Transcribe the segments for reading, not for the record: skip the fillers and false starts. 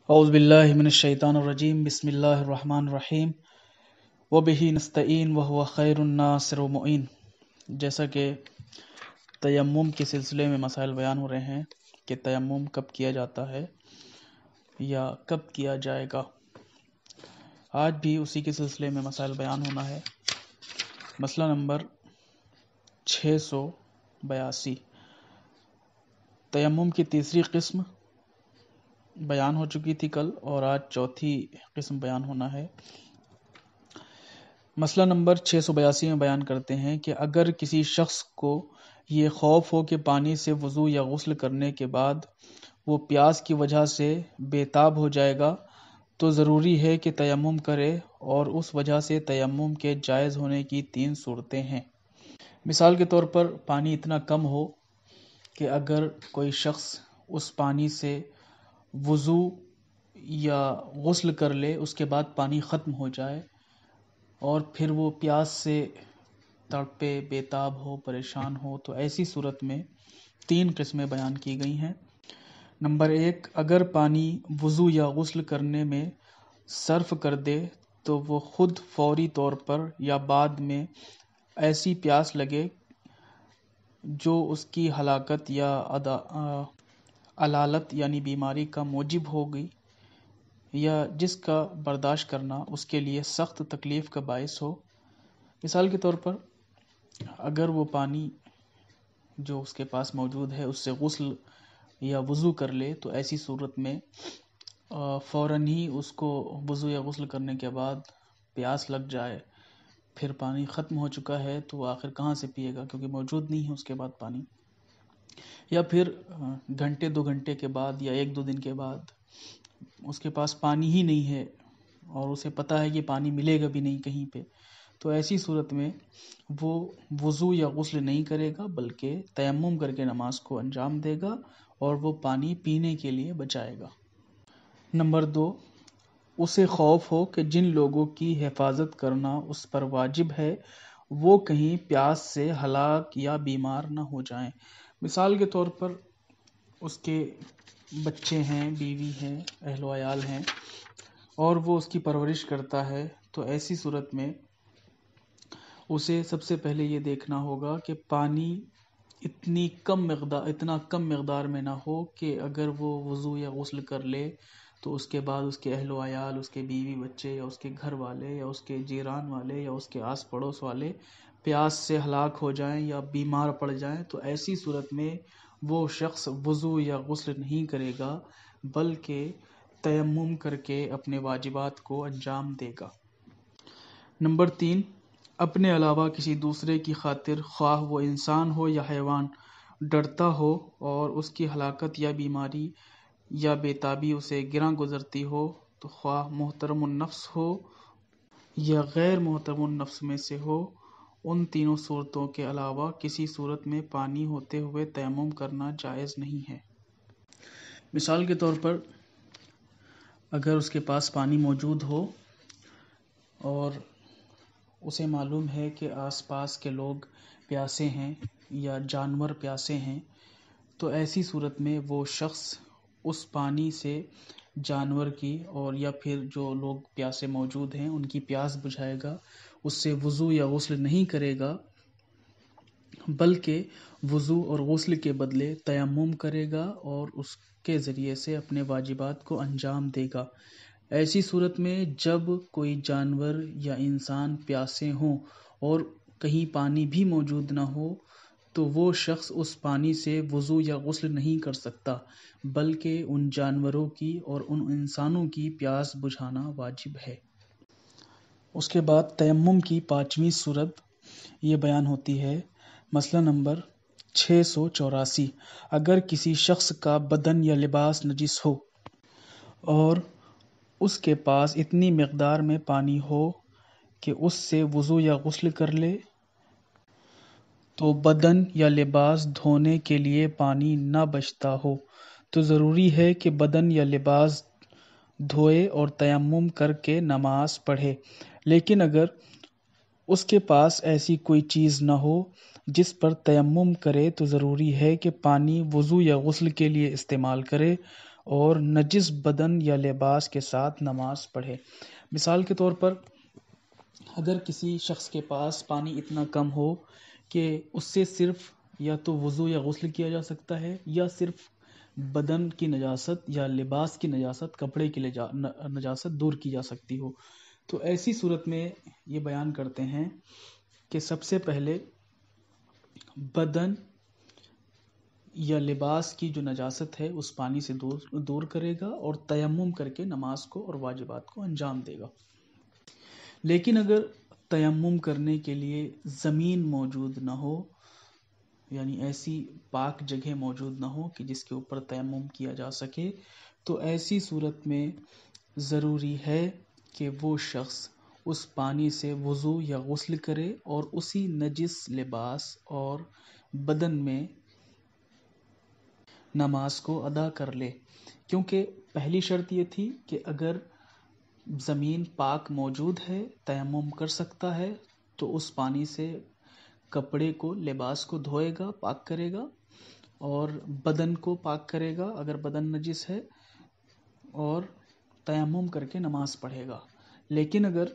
اعوذ باللہ من الشیطان الرجیم بسم اللہ الرحمن الرحیم وبہ نستعین وہو خیر الناصر و معین۔ جیسا کہ تیمم کے سلسلے میں مسائل بیان ہو رہے ہیں کہ تیمم کب کیا جاتا ہے یا کب کیا جائے گا، آج بھی اسی کے سلسلے میں مسائل بیان ہونا ہے۔ مسئلہ نمبر 682، تیمم کی تیسری قسم بیان ہو چکی تھی کل، اور آج چوتھی قسم بیان ہونا ہے۔ مسئلہ نمبر 682 میں بیان کرتے ہیں کہ اگر کسی شخص کو یہ خوف ہو کہ پانی سے وضو یا غسل کرنے کے بعد وہ پیاس کی وجہ سے بے تاب ہو جائے گا تو ضروری ہے کہ تیمم کرے، اور اس وجہ سے تیمم کے جائز ہونے کی 3 صورتیں ہیں۔ مثال کے طور پر پانی اتنا کم ہو کہ اگر کوئی شخص اس پانی سے وضو یا غسل کر لے، اس کے بعد پانی ختم ہو جائے اور پھر وہ پیاس سے تڑپے، بے تاب ہو، پریشان ہو، تو ایسی صورت میں 3 قسمیں بیان کی گئی ہیں۔ نمبر 1، اگر پانی وضو یا غسل کرنے میں صرف کر دے تو وہ خود فوری طور پر یا بعد میں ایسی پیاس لگے جو اس کی ہلاکت یا علالت یعنی بیماری کا موجب ہوگی، یا جس کا برداشت کرنا اس کے لیے سخت تکلیف کا باعث ہو۔ مثال کے طور پر اگر وہ پانی جو اس کے پاس موجود ہے اس سے غسل یا وضو کر لے تو ایسی صورت میں فوراً ہی اس کو وضو یا غسل کرنے کے بعد پیاس لگ جائے، پھر پانی ختم ہو چکا ہے تو وہ آخر کہاں سے پیے گا، کیونکہ موجود نہیں ہے اس کے بعد پانی، یا پھر گھنٹے 2 گھنٹے کے بعد یا 1-2 دن کے بعد اس کے پاس پانی ہی نہیں ہے اور اسے پتہ ہے کہ پانی ملے گا بھی نہیں کہیں پہ، تو ایسی صورت میں وہ وضو یا غسل نہیں کرے گا بلکہ تیمم کر کے نماز کو انجام دے گا اور وہ پانی پینے کے لیے بچائے گا۔ نمبر 2، اسے خوف ہو کہ جن لوگوں کی حفاظت کرنا اس پر واجب ہے وہ کہیں پیاس سے ہلاک یا بیمار نہ ہو جائیں۔ مثال کے طور پر اس کے بچے ہیں، بیوی ہیں، اہل و عیال ہیں، اور وہ اس کی پرورش کرتا ہے، تو ایسی صورت میں اسے سب سے پہلے یہ دیکھنا ہوگا کہ پانی اتنا کم مقدار میں نہ ہو کہ اگر وہ وضو یا غسل کر لے تو اس کے بعد اس کے اہل و عیال، اس کے بیوی بچے یا اس کے گھر والے یا اس کے جیران والے یا اس کے آس پڑوس والے پیاس سے ہلاک ہو جائیں یا بیمار پڑ جائیں، تو ایسی صورت میں وہ شخص وضو یا غسل نہیں کرے گا بلکہ تیمم کر کے اپنے واجبات کو انجام دے گا۔ نمبر 3، اپنے علاوہ کسی دوسرے کی خاطر، خواہ وہ انسان ہو یا حیوان، ڈرتا ہو اور اس کی ہلاکت یا بیماری یا بے تابی اسے گراں گزرتی ہو، تو خواہ محترم النفس ہو یا غیر محترم النفس میں سے ہو، ان تینوں صورتوں کے علاوہ کسی صورت میں پانی ہوتے ہوئے تیمم کرنا جائز نہیں ہے۔ مثال کے طور پر اگر اس کے پاس پانی موجود ہو اور اسے معلوم ہے کہ آس پاس کے لوگ پیاسے ہیں یا جانور پیاسے ہیں، تو ایسی صورت میں وہ شخص اس پانی سے جانور کی اور یا پھر جو لوگ پیاسے موجود ہیں ان کی پیاس بجھائے گا، اس سے وضو یا غسل نہیں کرے گا بلکہ وضو اور غسل کے بدلے تیمم کرے گا اور اس کے ذریعے سے اپنے واجبات کو انجام دے گا۔ ایسی صورت میں جب کوئی جانور یا انسان پیاسے ہوں اور کہیں پانی بھی موجود نہ ہو تو وہ شخص اس پانی سے وضو یا غسل نہیں کر سکتا بلکہ ان جانوروں کی اور ان انسانوں کی پیاس بجھانا واجب ہے۔ اس کے بعد تیمم کی 5ویں صورت یہ بیان ہوتی ہے۔ مسئلہ نمبر 684، اگر کسی شخص کا بدن یا لباس نجس ہو اور اس کے پاس اتنی مقدار میں پانی ہو کہ اس سے وضو یا غسل کر لے تو بدن یا لباس دھونے کے لیے پانی نہ بچتا ہو، تو ضروری ہے کہ بدن یا لباس دھوئے اور تیمم کر کے نماز پڑھے۔ لیکن اگر اس کے پاس ایسی کوئی چیز نہ ہو جس پر تیمم کرے تو ضروری ہے کہ پانی وضو یا غسل کے لیے استعمال کرے اور نجس بدن یا لباس کے ساتھ نماز پڑھے۔ مثال کے طور پر اگر کسی شخص کے پاس پانی اتنا کم ہو کہ اس سے صرف یا تو وضو یا غسل کیا جا سکتا ہے، یا صرف بدن کی نجاست یا لباس کی نجاست، کپڑے کی نجاست دور کی جا سکتی ہو، تو ایسی صورت میں یہ بیان کرتے ہیں کہ سب سے پہلے بدن یا لباس کی جو نجاست ہے اس پانی سے دور کرے گا اور تیمم کر کے نماز کو اور واجبات کو انجام دے گا۔ لیکن اگر تیمم کرنے کے لیے زمین موجود نہ ہو، یعنی ایسی پاک جگہ موجود نہ ہو کہ جس کے اوپر تیمم کیا جا سکے، تو ایسی صورت میں ضروری ہے کہ وہ شخص اس پانی سے وضو یا غسل کرے اور اسی نجس لباس اور بدن میں نماز کو ادا کر لے، کیونکہ پہلی شرط یہ تھی کہ اگر زمین پاک موجود ہے، تیمم کر سکتا ہے، تو اس پانی سے کپڑے کو، لباس کو دھوئے گا، پاک کرے گا، اور بدن کو پاک کرے گا اگر بدن نجس ہے، اور تیمم کر کے نماز پڑھے گا۔ لیکن اگر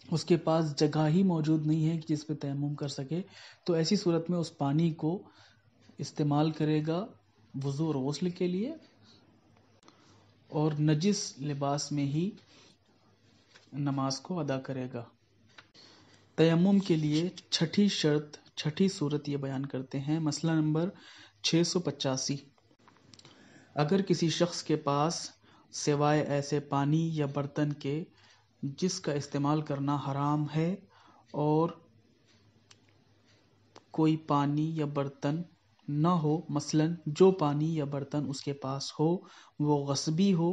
اس کے پاس جگہ ہی موجود نہیں ہے کہ جس پہ تیمم کر سکے، تو ایسی صورت میں اس پانی کو استعمال کرے گا وضو اور غسل کے لیے، اور نجس لباس میں ہی نماز کو ادا کرے گا۔ تیمم کے لیے چھٹی صورت یہ بیان کرتے ہیں، مسئلہ نمبر 685۔ اگر کسی شخص کے پاس سوائے ایسے پانی یا برتن کے جس کا استعمال کرنا حرام ہے اور کوئی پانی یا برتن نہ ہو، مثلا جو پانی یا برتن اس کے پاس ہو وہ غصبی ہو،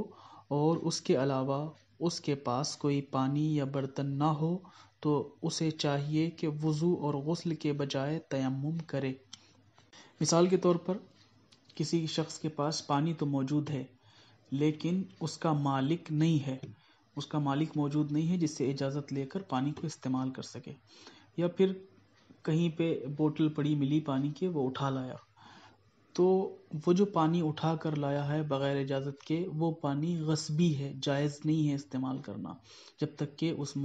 اور اس کے علاوہ اس کے پاس کوئی پانی یا برتن نہ ہو، تو اسے چاہیے کہ وضو اور غسل کے بجائے تیمم کرے۔ مثال کے طور پر کسی شخص کے پاس پانی تو موجود ہے لیکن اس کا مالک موجود نہیں ہے جس سے اجازت لے کر پانی کو استعمال کر سکے، یا پھر کہیں پہ بوتل پڑی ملی پانی کے، وہ اٹھا لایا، تو وہ جو پانی اٹھا کر لایا ہے بغیر اجازت کے، وہ پانی غصبی ہے، جائز نہیں ہے استعمال کرنا، جب تک کہ اس کے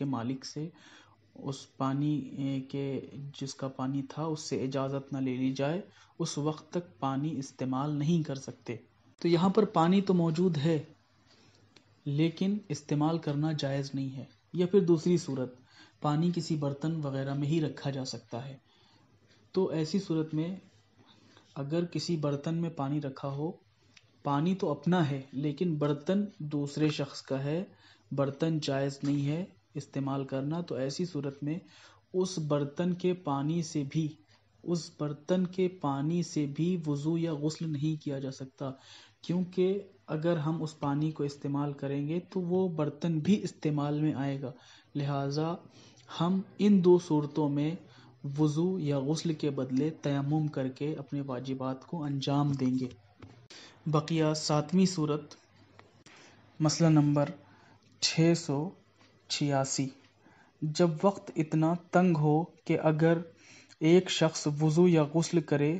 مالک سے اس پانی کے جس کا پانی تھا اس سے اجازت نہ لے لی جائے، اس وقت تک پانی استعمال نہیں کر سکتے۔ تو یہاں پر پانی تو موجود ہے لیکن استعمال کرنا جائز نہیں ہے۔ یا پھر دوسری صورت، پانی کسی برتن وغیرہ میں ہی رکھا جا سکتا ہے، تو ایسی صورت میں اگر کسی برتن میں پانی رکھا ہو، پانی تو اپنا ہے لیکن برتن دوسرے شخص کا ہے، برتن جائز نہیں ہے استعمال کرنا، تو ایسی صورت میں اس برتن کے پانی سے بھی وضو یا غسل نہیں کیا جا سکتا، کیونکہ اگر ہم اس پانی کو استعمال کریں گے تو وہ برتن بھی استعمال میں آئے گا، لہٰذا ہم ان دو صورتوں میں وضو یا غسل کے بدلے تیمم کر کے اپنے واجبات کو انجام دیں گے۔ بقیہ ساتویں صورت، مسئلہ نمبر 686۔ جب وقت اتنا تنگ ہو کہ اگر ایک شخص وضو یا غسل کرے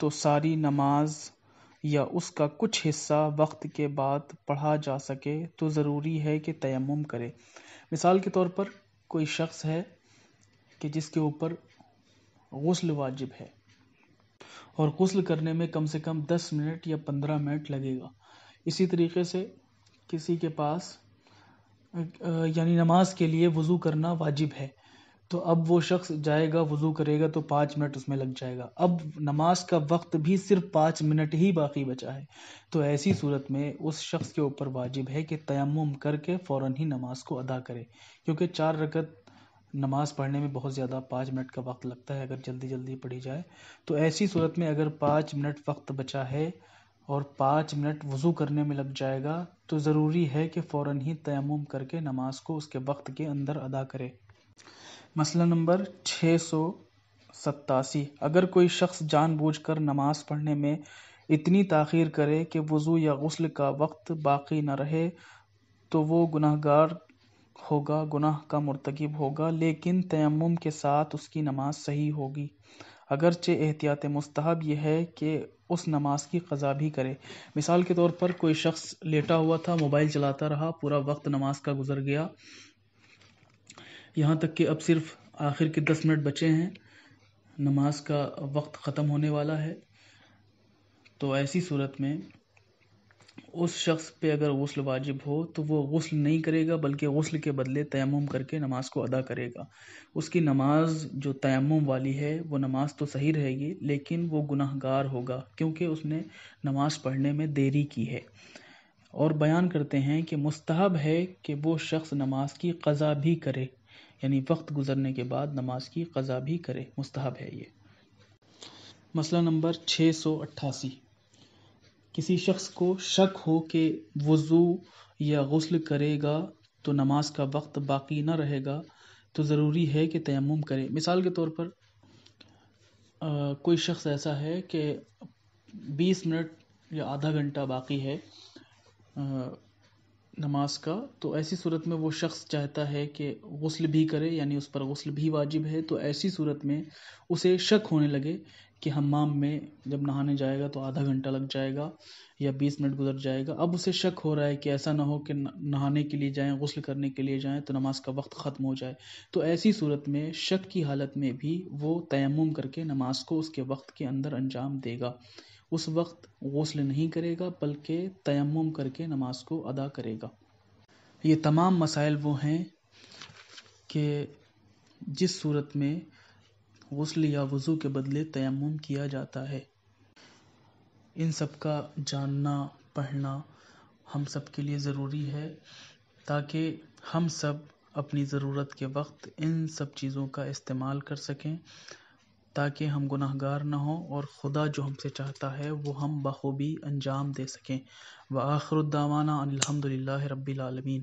تو ساری نماز یا اس کا کچھ حصہ وقت کے بعد پڑھا جا سکے، تو ضروری ہے کہ تیمم کرے۔ مثال کے طور پر کوئی شخص ہے کہ جس کے اوپر غسل واجب ہے اور غسل کرنے میں کم سے کم 10 منٹ یا 15 منٹ لگے گا۔ اسی طریقے سے کسی کے پاس یعنی نماز کے لیے وضو کرنا واجب ہے، تو اب وہ شخص جائے گا وضو کرے گا تو 5 منٹ اس میں لگ جائے گا، اب نماز کا وقت بھی صرف 5 منٹ ہی باقی بچا ہے، تو ایسی صورت میں اس شخص کے اوپر واجب ہے کہ تیمم کر کے فوراً ہی نماز کو ادا کرے، کیونکہ 4 رکعت نماز پڑھنے میں بہت زیادہ 5 منٹ کا وقت لگتا ہے اگر جلدی جلدی پڑھی جائے، تو ایسی صورت میں اگر 5 منٹ وقت بچا ہے اور 5 منٹ وضو کرنے میں لگ جائے گا، تو ضروری ہے کہ فوراً ہی تیمم کر کے نماز کو اس کے وقت کے اندر ادا کرے۔ مسئلہ نمبر 687۔ اگر کوئی شخص جان بوجھ کر نماز پڑھنے میں اتنی تاخیر کرے کہ وضو یا غسل کا وقت باقی نہ رہے، تو وہ گناہگار ہوگا، گناہ کا مرتکب ہوگا، لیکن تیمم کے ساتھ اس کی نماز صحیح ہوگی، اگرچہ احتیاط مستحب یہ ہے کہ اس نماز کی قضا بھی کرے۔ مثال کے طور پر کوئی شخص لیٹا ہوا تھا، موبائل چلاتا رہا، پورا وقت نماز کا گزر گیا، یہاں تک کہ اب صرف آخر کے 10 منٹ بچے ہیں، نماز کا وقت ختم ہونے والا ہے، تو ایسی صورت میں اس شخص پہ اگر غسل واجب ہو تو وہ غسل نہیں کرے گا، بلکہ غسل کے بدلے تیمم کر کے نماز کو ادا کرے گا۔ اس کی نماز جو تیمم والی ہے وہ نماز تو صحیح رہے گی، لیکن وہ گناہ گار ہوگا کیونکہ اس نے نماز پڑھنے میں دیری کی ہے۔ اور بیان کرتے ہیں کہ مستحب ہے کہ وہ شخص نماز کی قضا بھی کرے، یعنی وقت گزرنے کے بعد نماز کی قضا بھی کرے، مستحب ہے یہ۔ مسئلہ نمبر 688، کسی شخص کو شک ہو کہ وضو یا غسل کرے گا تو نماز کا وقت باقی نہ رہے گا تو ضروری ہے کہ تیمم کرے۔ مثال کے طور پر کوئی شخص ایسا ہے کہ 20 منٹ یا آدھا گھنٹہ باقی ہے نماز کا، تو ایسی صورت میں وہ شخص چاہتا ہے کہ غسل بھی کرے، یعنی اس پر غسل بھی واجب ہے، تو ایسی صورت میں اسے شک ہونے لگے کہ حمام میں جب نہانے جائے گا تو آدھا گھنٹہ لگ جائے گا یا 20 منٹ گزر جائے گا۔ اب اسے شک ہو رہا ہے کہ ایسا نہ ہو کہ نہانے کے لیے جائیں، غسل کرنے کے لیے جائیں تو نماز کا وقت ختم ہو جائے، تو ایسی صورت میں شک کی حالت میں بھی وہ تیمم کر کے نماز کو اس کے وقت کے اندر انجام دے گا۔ اس وقت غسل نہیں کرے گا بلکہ تیمم کر کے نماز کو ادا کرے گا۔ یہ تمام مسائل وہ ہیں کہ جس صورت میں غسل یا وضو کے بدلے تیمم کیا جاتا ہے۔ ان سب کا جاننا پڑھنا ہم سب کے لیے ضروری ہے تاکہ ہم سب اپنی ضرورت کے وقت ان سب چیزوں کا استعمال کر سکیں، تاکہ ہم گناہ گار نہ ہوں اور خدا جو ہم سے چاہتا ہے وہ ہم بخوبی انجام دے سکیں۔ وآخر الدعوانا ان الحمد للہ رب العالمین۔